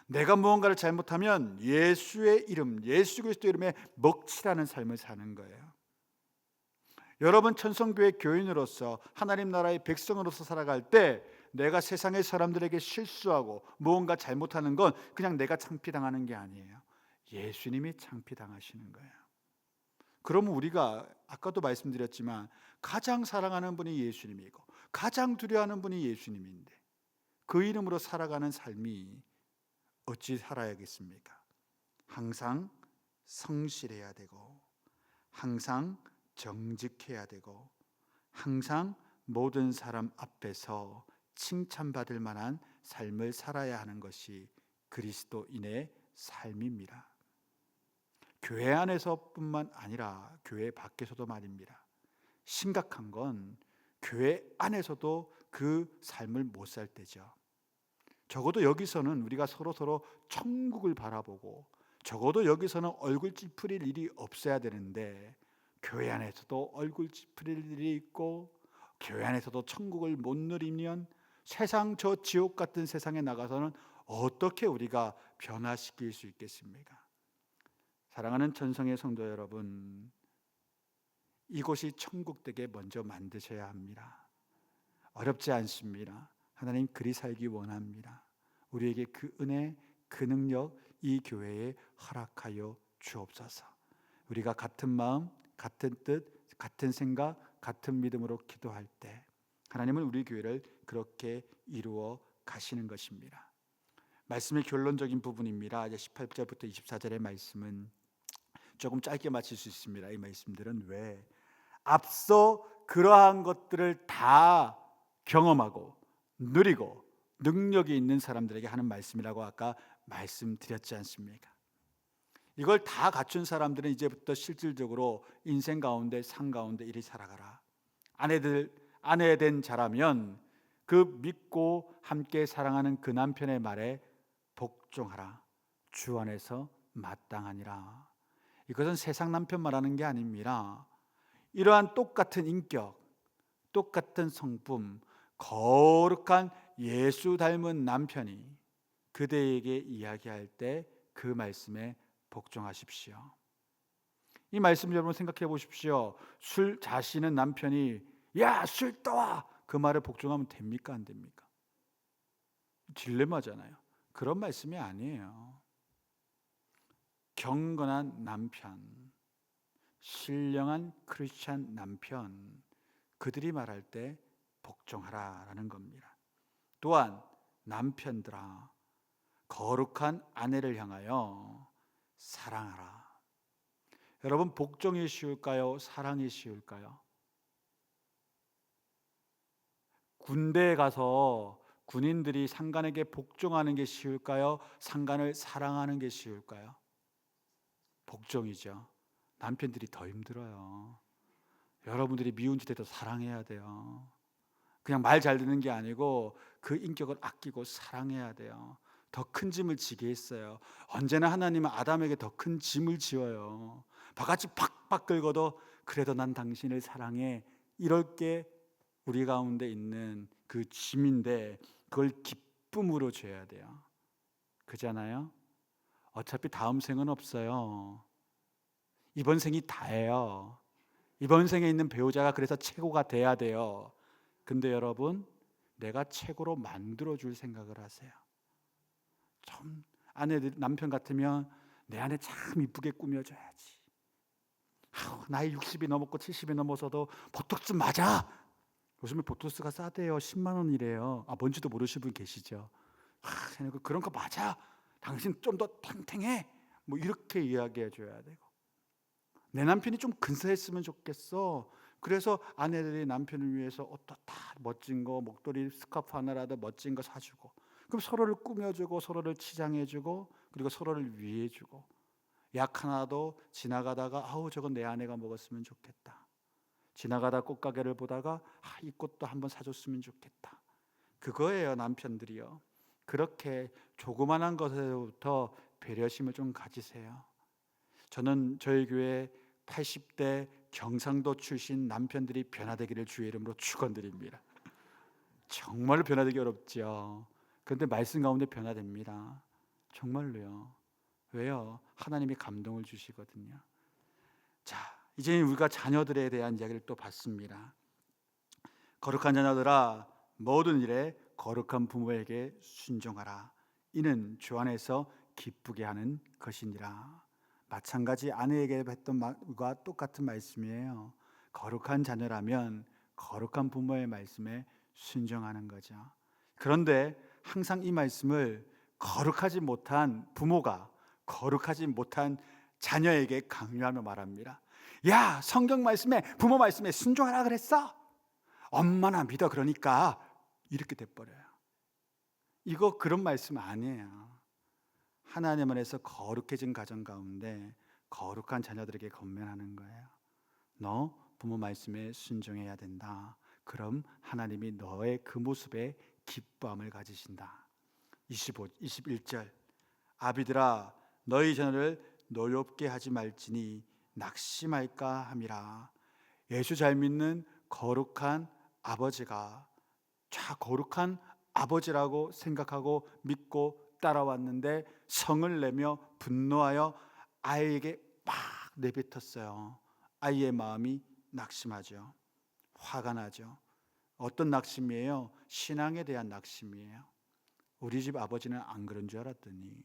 내가 무언가를 잘못하면 예수의 이름, 예수 그리스도 이름에 먹칠하는 삶을 사는 거예요. 여러분 천성교회 교인으로서 하나님 나라의 백성으로서 살아갈 때 내가 세상의 사람들에게 실수하고 무언가 잘못하는 건 그냥 내가 창피당하는 게 아니에요. 예수님이 창피당하시는 거예요. 그러면 우리가 아까도 말씀드렸지만 가장 사랑하는 분이 예수님이고 가장 두려워하는 분이 예수님인데 그 이름으로 살아가는 삶이 어찌 살아야겠습니까? 항상 성실해야 되고 항상 정직해야 되고 항상 모든 사람 앞에서 칭찬받을 만한 삶을 살아야 하는 것이 그리스도인의 삶입니다. 교회 안에서뿐만 아니라 교회 밖에서도 말입니다. 심각한 건 교회 안에서도 그 삶을 못 살 때죠. 적어도 여기서는 우리가 서로 천국을 바라보고, 적어도 여기서는 얼굴 찌푸릴 일이 없어야 되는데, 교회 안에서도 얼굴 찌푸릴 일이 있고, 교회 안에서도 천국을 못 누리면 세상, 저 지옥 같은 세상에 나가서는 어떻게 우리가 변화시킬 수 있겠습니까? 사랑하는 전성의 성도 여러분, 이곳이 천국 되게 먼저 만드셔야 합니다. 어렵지 않습니다. 하나님 그리 살기 원합니다. 우리에게 그 은혜, 그 능력 이 교회에 허락하여 주옵소서. 우리가 같은 마음, 같은 뜻, 같은 생각, 같은 믿음으로 기도할 때 하나님은 우리 교회를 그렇게 이루어 가시는 것입니다. 말씀의 결론적인 부분입니다. 이제 18절부터 24절의 말씀은 조금 짧게 마칠 수 있습니다. 이 말씀들은 왜 앞서 그러한 것들을 다 경험하고 누리고 능력이 있는 사람들에게 하는 말씀이라고 아까 말씀드렸지 않습니까? 이걸 다 갖춘 사람들은 이제부터 실질적으로 인생 가운데, 삶 가운데 이리 살아가라. 아내 된 자라면 그 믿고 함께 사랑하는 그 남편의 말에 복종하라. 주 안에서 마땅하니라. 이것은 세상 남편 말하는 게 아닙니다. 이러한 똑같은 인격, 똑같은 성품, 거룩한 예수 닮은 남편이 그대에게 이야기할 때 그 말씀에 복종하십시오. 이 말씀 여러분 생각해 보십시오. 술 자시는 남편이 야, 술 떠와! 그 말에 복종하면 됩니까? 안 됩니까? 딜레마잖아요. 그런 말씀이 아니에요. 경건한 남편, 신령한 크리스찬 남편, 그들이 말할 때 복종하라라는 겁니다. 또한 남편들아, 거룩한 아내를 향하여 사랑하라. 여러분, 복종이 쉬울까요? 사랑이 쉬울까요? 군대에 가서 군인들이 상관에게 복종하는 게 쉬울까요? 상관을 사랑하는 게 쉬울까요? 복종이죠. 남편들이 더 힘들어요. 여러분들이 미운 짓 해도 사랑해야 돼요. 그냥 말 잘 듣는 게 아니고 그 인격을 아끼고 사랑해야 돼요. 더 큰 짐을 지게 했어요. 언제나 하나님은 아담에게 더 큰 짐을 지어요. 바가지 팍팍 긁어도 그래도 난 당신을 사랑해. 이럴 게 우리 가운데 있는 그 짐인데 그걸 기쁨으로 줘야 돼요. 그잖아요. 어차피 다음 생은 없어요. 이번 생이 다예요. 이번 생에 있는 배우자가 그래서 최고가 돼야 돼요. 근데 여러분, 내가 최고로 만들어줄 생각을 하세요. 좀 남편 같으면 내 아내 참 이쁘게 꾸며줘야지. 나이 60이 넘었고 70이 넘어서도 보톡스 맞아. 요즘에 보톡스가 싸대요. 10만 원이래요. 뭔지도 모르시는 분 계시죠? 그런 거 맞아. 당신 좀 더 탱탱해. 뭐 이렇게 이야기해 줘야 되고, 내 남편이 좀 근사했으면 좋겠어. 그래서 아내들이 남편을 위해서 옷도 다 멋진 거, 목도리 스카프 하나라도 멋진 거 사주고, 그럼 서로를 꾸며주고 서로를 치장해주고 그리고 서로를 위해주고, 약 하나도 지나가다가 아우 저건 내 아내가 먹었으면 좋겠다. 지나가다 꽃가게를 보다가 이 꽃도 한번 사줬으면 좋겠다. 그거예요, 남편들이요. 그렇게 조그만한 것에부터 배려심을 좀 가지세요. 저는 저희 교회 80대 경상도 출신 남편들이 변화되기를 주의 이름으로 축원드립니다. 정말로 변화되기 어렵죠. 그런데 말씀 가운데 변화됩니다. 정말로요. 왜요? 하나님이 감동을 주시거든요. 자, 이제 우리가 자녀들에 대한 이야기를 또 봤습니다. 거룩한 자녀들아, 모든 일에 거룩한 부모에게 순종하라. 이는 주 안에서 기쁘게 하는 것이니라. 마찬가지 아내에게 했던 말과 똑같은 말씀이에요. 거룩한 자녀라면 거룩한 부모의 말씀에 순종하는 거죠. 그런데 항상 이 말씀을 거룩하지 못한 부모가 거룩하지 못한 자녀에게 강요하며 말합니다. 야, 성경 말씀에, 부모 말씀에 순종하라 그랬어? 엄마나 믿어 그러니까. 이렇게 돼버려요. 이거 그런 말씀 아니에요. 하나님 안에서 거룩해진 가정 가운데 거룩한 자녀들에게 권면하는 거예요. 너 부모 말씀에 순종해야 된다. 그럼 하나님이 너의 그 모습에 기뻐함을 가지신다. 21절 아비들아 너희 자녀를 노엽게 하지 말지니 낙심할까 함이라. 예수 잘 믿는 거룩한 아버지가 거룩한 아버지라고 생각하고 믿고 따라왔는데 성을 내며 분노하여 아이에게 막 내뱉었어요. 아이의 마음이 낙심하죠. 화가 나죠. 어떤 낙심이에요? 신앙에 대한 낙심이에요. 우리 집 아버지는 안 그런 줄 알았더니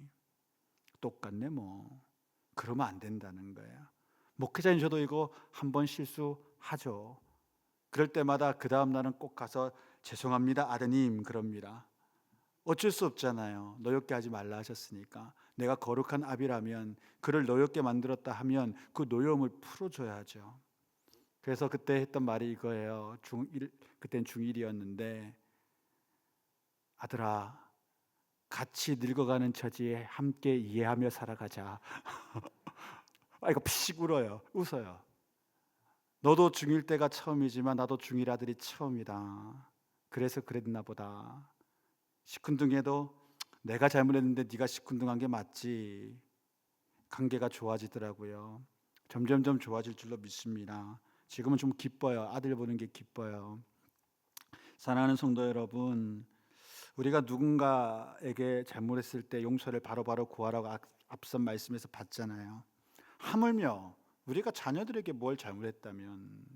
똑같네 뭐. 그러면 안 된다는 거예요. 목회자인 저도 이거 한번 실수하죠. 그럴 때마다 그 다음 날은 꼭 가서 죄송합니다 아드님 그럽니다. 어쩔 수 없잖아요. 노엽게 하지 말라 하셨으니까. 내가 거룩한 아비라면 그를 노엽게 만들었다 하면 그 노여움을 풀어줘야죠. 그래서 그때 했던 말이 이거예요. 그땐 중1이었는데 아들아 같이 늙어가는 처지에 함께 이해하며 살아가자. 이거 피식 웃어요. 너도 중1 때가 처음이지만 나도 중1 아들이 처음이다. 그래서 그랬나 보다. 시큰둥해도 내가 잘못했는데 네가 시큰둥한 게 맞지. 관계가 좋아지더라고요. 점점점 좋아질 줄로 믿습니다. 지금은 좀 기뻐요. 아들 보는 게 기뻐요. 사랑하는 성도 여러분, 우리가 누군가에게 잘못했을 때 용서를 바로바로 구하라고 앞선 말씀에서 봤잖아요. 하물며 우리가 자녀들에게 뭘 잘못했다면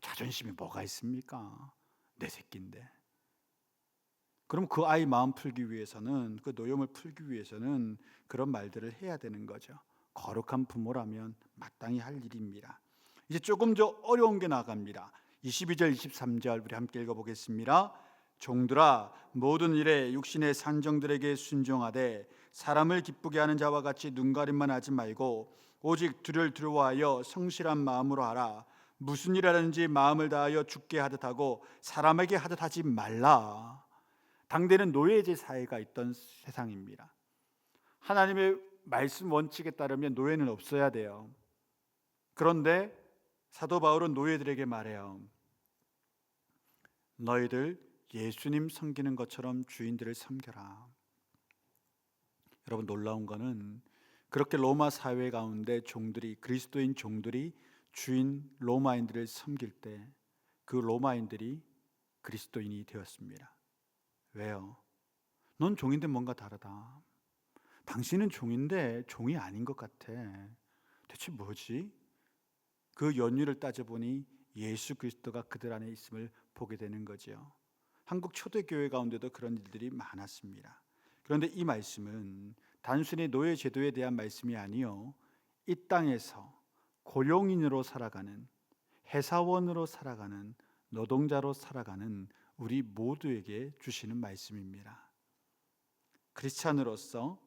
자존심이 뭐가 있습니까? 내 새끼인데. 그럼 그 아이 마음 풀기 위해서는, 그 노염을 풀기 위해서는 그런 말들을 해야 되는 거죠. 거룩한 부모라면 마땅히 할 일입니다. 이제 조금 더 어려운 게 나갑니다. 22절 23절 우리 함께 읽어보겠습니다. 종들아 모든 일에 육신의 산정들에게 순종하되 사람을 기쁘게 하는 자와 같이 눈가림만 하지 말고 오직 주를 두려워하여 성실한 마음으로 하라. 무슨 일하든지 마음을 다하여 주께 하듯 하고 사람에게 하듯 하지 말라. 당대는 노예제 사회가 있던 세상입니다. 하나님의 말씀 원칙에 따르면 노예는 없어야 돼요. 그런데 사도 바울은 노예들에게 말해요. 너희들 예수님 섬기는 것처럼 주인들을 섬겨라. 여러분 놀라운 거는 그렇게 로마 사회 가운데 그리스도인 종들이 주인 로마인들을 섬길 때 그 로마인들이 그리스도인이 되었습니다. 왜요? 넌 종인데 뭔가 다르다. 당신은 종인데 종이 아닌 것 같아. 대체 뭐지? 그 연유를 따져보니 예수 그리스도가 그들 안에 있음을 보게 되는 거죠. 한국 초대교회 가운데도 그런 일들이 많았습니다. 그런데 이 말씀은 단순히 노예 제도에 대한 말씀이 아니요, 이 땅에서 고용인으로 살아가는, 회사원으로 살아가는, 노동자로 살아가는 우리 모두에게 주시는 말씀입니다. 크리스찬으로서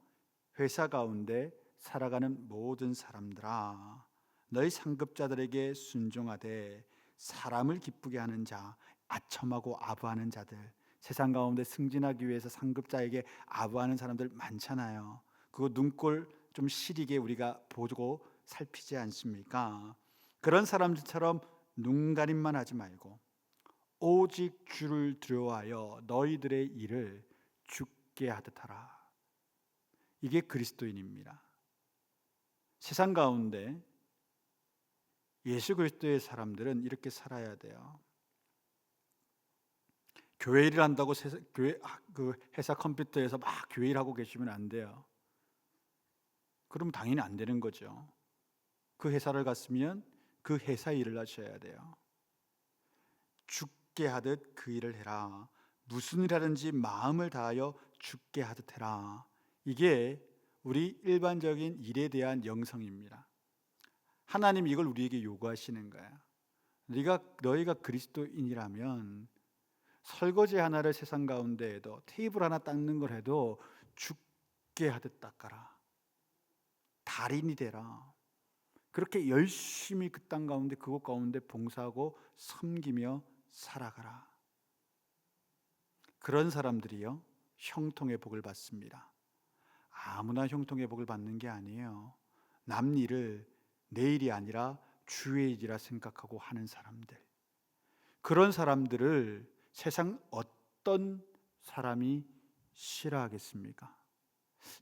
회사 가운데 살아가는 모든 사람들아, 너희 상급자들에게 순종하되 사람을 기쁘게 하는 자, 아첨하고 아부하는 자들, 세상 가운데 승진하기 위해서 상급자에게 아부하는 사람들 많잖아요. 그거 눈꼴 좀 시리게 우리가 보고 살피지 않습니까? 그런 사람들처럼 눈가림만 하지 말고 오직 주를 두려워하여 너희들의 일을 주께 하듯 하라. 이게 그리스도인입니다. 세상 가운데 예수 그리스도의 사람들은 이렇게 살아야 돼요. 교회 일을 한다고 그 회사 컴퓨터에서 막 교회 일하고 계시면 안 돼요. 그럼 당연히 안 되는 거죠. 그 회사를 갔으면 그 회사 일을 하셔야 돼요. 죽게 하듯 그 일을 해라. 무슨 일하든지 마음을 다하여 죽게 하듯 해라. 이게 우리 일반적인 일에 대한 영성입니다. 하나님 이걸 우리에게 요구하시는 거야. 너희가 그리스도인이라면 설거지 하나를 세상 가운데에도 테이블 하나 닦는 걸 해도 죽게 하듯 닦아라. 달인이 되라. 그렇게 열심히 그 땅 가운데 그곳 가운데 봉사하고 섬기며 살아가라. 그런 사람들이요 형통의 복을 받습니다. 아무나 형통의 복을 받는 게 아니에요. 남 일을 내 일이 아니라 주의 일이라 생각하고 하는 사람들. 그런 사람들을 세상 어떤 사람이 싫어하겠습니까?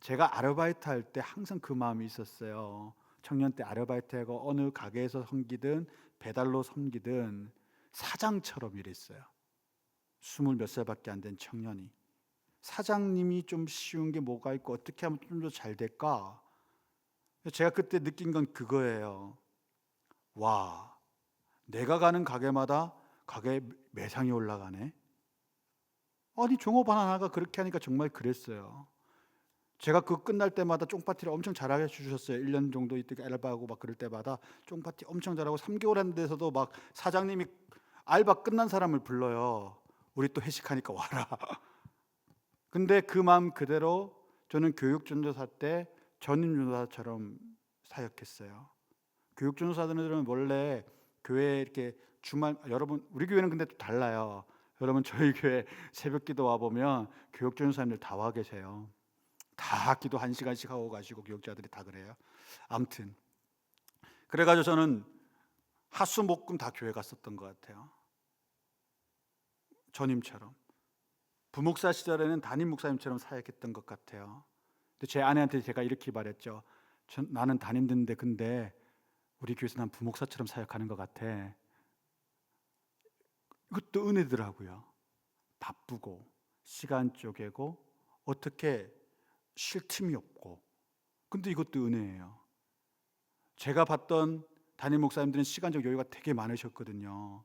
제가 아르바이트 할 때 항상 그 마음이 있었어요. 청년 때 아르바이트하고 어느 가게에서 섬기든 배달로 섬기든 사장처럼 일했어요. 스물 몇 살밖에 안 된 청년이. 사장님이 좀 쉬운 게 뭐가 있고 어떻게 하면 좀 더 잘 될까? 제가 그때 느낀 건 그거예요. 와, 내가 가는 가게마다 가게 매상이 올라가네. 아니 종업 하나가 그렇게 하니까 정말 그랬어요. 제가 그 끝날 때마다 쫑파티를 엄청 잘하게 해주셨어요. 1년 정도 이때 알바하고 막 그럴 때마다 쫑파티 엄청 잘하고 3개월 한 데서도 막 사장님이 알바 끝난 사람을 불러요. 우리 또 회식하니까 와라. 근데 그 마음 그대로 저는 교육전도사 때 전임전도사처럼 사역했어요. 교육전도사들은 원래 교회에 이렇게 주말, 여러분 우리 교회는 근데 또 달라요. 여러분 저희 교회 새벽기도 와 보면 교육전도사님들 다 와 계세요. 다 기도 1시간씩 하고 가시고 교육자들이 다 그래요. 아무튼 그래가지고 저는 하수목금 다 교회 갔었던 것 같아요. 전임처럼 부목사 시절에는 담임 목사님처럼 사역했던 것 같아요. 근데 제 아내한테 제가 이렇게 말했죠. 나는 담임 듣는데 근데 우리 교회에서 난 부목사처럼 사역하는 것 같아. 이것도 은혜더라고요. 바쁘고 시간 쪼개고 어떻게 쉴 틈이 없고 근데 이것도 은혜예요. 제가 봤던 담임 목사님들은 시간적 여유가 되게 많으셨거든요.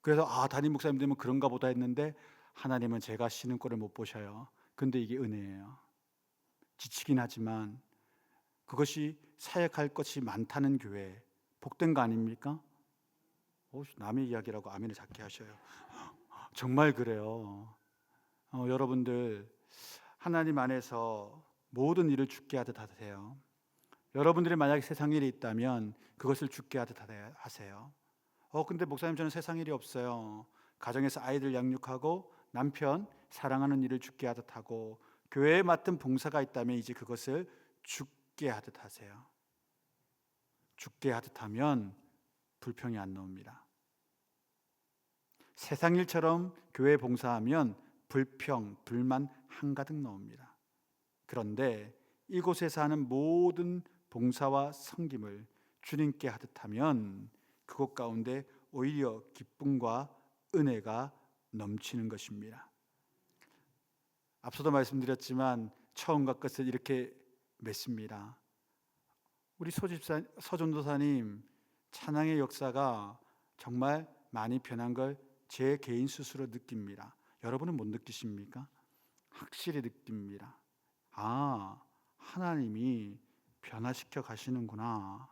그래서 담임 목사님들은 그런가 보다 했는데 하나님은 제가 쉬는 꼴을 못 보셔요. 근데 이게 은혜예요. 지치긴 하지만 그것이 사역할 것이 많다는 교회 복된 거 아닙니까? 남의 이야기라고 아멘을 작게 하셔요. 정말 그래요. 여러분들 하나님 안에서 모든 일을 죽게 하듯 하세요. 여러분들이 만약에 세상 일이 있다면 그것을 죽게 하듯 하세요. 근데 목사님 저는 세상 일이 없어요. 가정에서 아이들 양육하고 남편 사랑하는 일을 죽게 하듯 하고 교회에 맡은 봉사가 있다면 이제 그것을 죽게 하듯 하세요. 죽게 하듯 하면 불평이 안 나옵니다. 세상 일처럼 교회 봉사하면 불평, 불만 한가득 나옵니다. 그런데 이곳에서 하는 모든 봉사와 섬김을 주님께 하듯 하면 그곳 가운데 오히려 기쁨과 은혜가 넘치는 것입니다. 앞서도 말씀드렸지만 처음과 끝을 이렇게 맺습니다. 우리 서전도사님 찬양의 역사가 정말 많이 변한 걸 제 개인 스스로 느낍니다. 여러분은 못 느끼십니까? 확실히 느낍니다. 하나님이 변화시켜 가시는구나.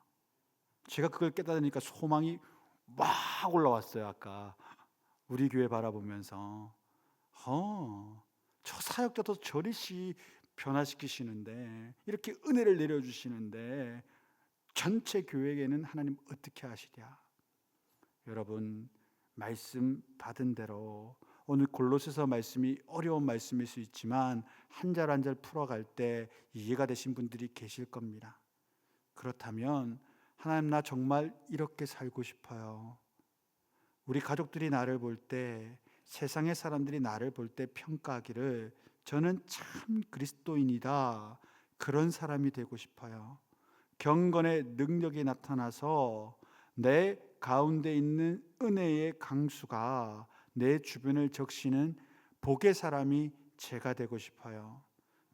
제가 그걸 깨달으니까 소망이 막 올라왔어요. 아까 우리 교회 바라보면서 저 사역자도 저리시 변화시키시는데 이렇게 은혜를 내려주시는데 전체 교회에게는 하나님 어떻게 하시랴. 여러분 말씀 받은 대로 오늘 골로새서 말씀이 어려운 말씀일 수 있지만 한 절 한 절 풀어갈 때 이해가 되신 분들이 계실 겁니다. 그렇다면 하나님 나 정말 이렇게 살고 싶어요. 우리 가족들이 나를 볼 때 세상의 사람들이 나를 볼 때 평가하기를 저는 참 그리스도인이다 그런 사람이 되고 싶어요. 경건의 능력이 나타나서 내 가운데 있는 은혜의 강수가 내 주변을 적시는 복의 사람이 제가 되고 싶어요.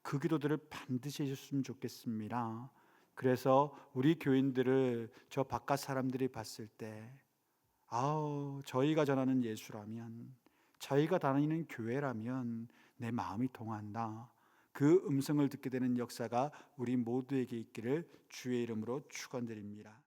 그 기도들을 반드시 해줬으면 좋겠습니다. 그래서 우리 교인들을 저 바깥 사람들이 봤을 때 저희가 전하는 예수라면 저희가 다니는 교회라면 내 마음이 동한다. 그 음성을 듣게 되는 역사가 우리 모두에게 있기를 주의 이름으로 축원드립니다.